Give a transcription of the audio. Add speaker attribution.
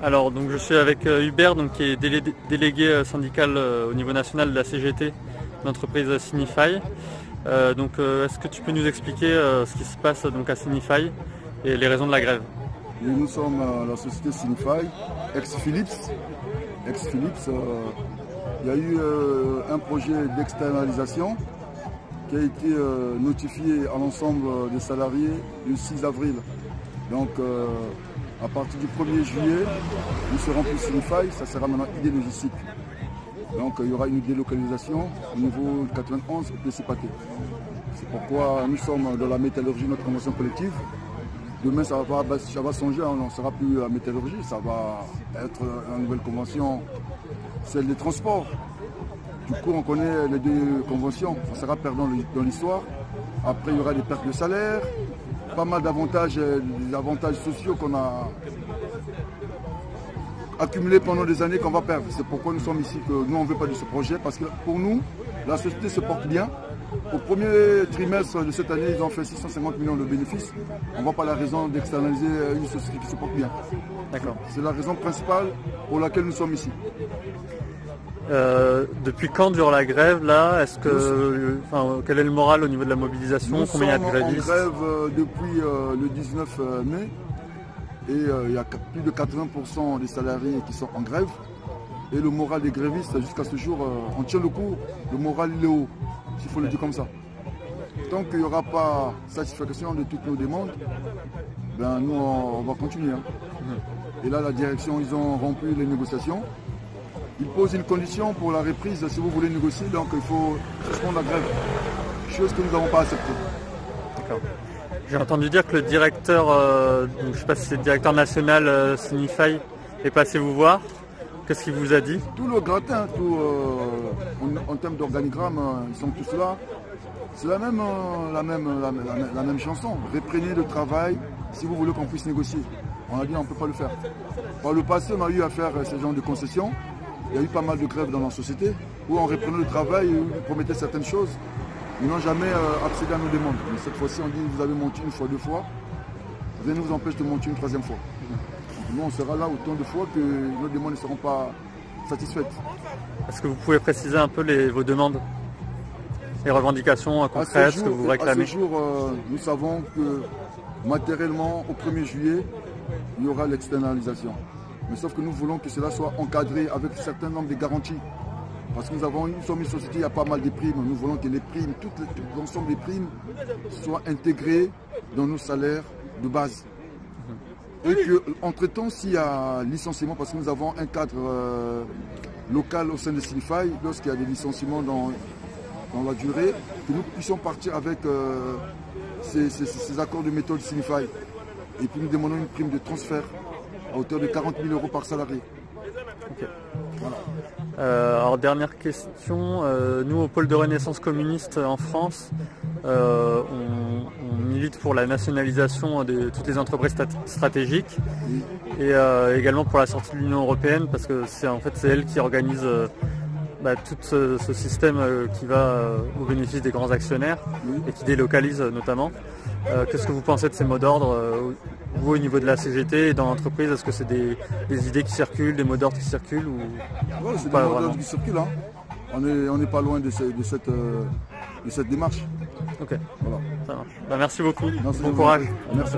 Speaker 1: Alors, donc, je suis avec Hubert, donc, qui est délégué syndical au niveau national de la CGT, l'entreprise Signify. Est-ce que tu peux nous expliquer ce qui se passe donc, à Signify et les raisons de la grève?
Speaker 2: Et nous sommes la société Signify, ex-Philips. Il y a eu un projet d'externalisation qui a été notifié à l'ensemble des salariés le 6 avril. Donc, à partir du 1er juillet, nous serons plus Signify, ça sera maintenant ID Logistique. Donc, il y aura une délocalisation au niveau 91 et PCPAT. C'est pourquoi nous sommes dans la métallurgie, notre convention collective. Demain, ça va changer, on ne sera plus la métallurgie, ça va être une nouvelle convention, celle des transports. Du coup, on connaît les deux conventions, on sera perdant dans l'histoire. Après, il y aura des pertes de salaire, pas mal d'avantages, des avantages sociaux qu'on a accumulés pendant des années qu'on va perdre. C'est pourquoi nous sommes ici, que nous, on ne veut pas de ce projet, parce que pour nous, la société se porte bien. Au premier trimestre de cette année, ils ont fait 650 millions de bénéfices. On ne voit pas la raison d'externaliser une société qui se porte bien.
Speaker 1: D'accord.
Speaker 2: C'est la raison principale pour laquelle nous sommes ici.
Speaker 1: Depuis quand dure la grève là? Quel est le moral au niveau de la mobilisation? Combien il y a de grévistes?
Speaker 2: Nous sommes en grève depuis le 19 mai et il y a plus de 80% des salariés qui sont en grève. Et le moral des grévistes, jusqu'à ce jour, on tient le coup. Le moral il est haut, s'il faut le dire comme ça. Tant qu'il n'y aura pas satisfaction de toutes nos demandes, ben nous on va continuer. Et là, la direction, ils ont rempli les négociations. Ils posent une condition pour la reprise, si vous voulez négocier, donc il faut suspendre la grève. Chose que nous n'avons pas acceptée.
Speaker 1: D'accord. J'ai entendu dire que le directeur, je ne sais pas si c'est le directeur national Signify, est passé vous voir. Qu'est-ce qu'il vous a dit?
Speaker 2: Tout le gratin, en termes d'organigramme, ils sont tous là. C'est la même chanson. Reprenez le travail si vous voulez qu'on puisse négocier. On a dit on ne peut pas le faire. Par le passé, on a eu à faire ce genre de concessions. Il y a eu pas mal de grèves dans la société où on reprenait le travail et où ils promettaient certaines choses. Ils n'ont jamais accédé à nos demandes. Mais cette fois-ci, on dit vous avez menti une fois, deux fois. Rien ne vous empêche de mentir une troisième fois. Nous, on sera là autant de fois que nos demandes ne seront pas satisfaites.
Speaker 1: Est-ce que vous pouvez préciser un peu vos demandes, les revendications concrètes que vous réclamez?
Speaker 2: À ce jour, nous savons que matériellement, au 1er juillet, il y aura l'externalisation. Mais sauf que nous voulons que cela soit encadré avec un certain nombre de garanties. Parce que nous sommes une société, il y a pas mal de primes. Nous voulons que les primes, l'ensemble des primes soient intégrées dans nos salaires de base. Et qu'entre-temps, s'il y a licenciement, parce que nous avons un cadre local au sein de Signify, lorsqu'il y a des licenciements dans la durée, que nous puissions partir avec ces accords de méthode Signify. Et puis nous demandons une prime de transfert à hauteur de 40 000 € par salarié.
Speaker 1: Okay. Voilà. Alors dernière question, nous au pôle de renaissance communiste en France, on milite pour la nationalisation de toutes les entreprises stratégiques et également pour la sortie de l'Union européenne parce que c'est elle qui organise tout ce système qui va au bénéfice des grands actionnaires et qui délocalise notamment. Qu'est-ce que vous pensez de ces mots d'ordre vous au niveau de la CGT et dans l'entreprise? Est-ce que c'est des idées qui circulent, des mots d'ordre qui circulent ou
Speaker 2: c'est des mots d'ordre qui circulent. Hein. On n'est pas loin de cette démarche.
Speaker 1: Ok,
Speaker 2: voilà.
Speaker 1: Ça marche. Merci beaucoup.
Speaker 2: Merci
Speaker 1: bon courage.
Speaker 2: Merci.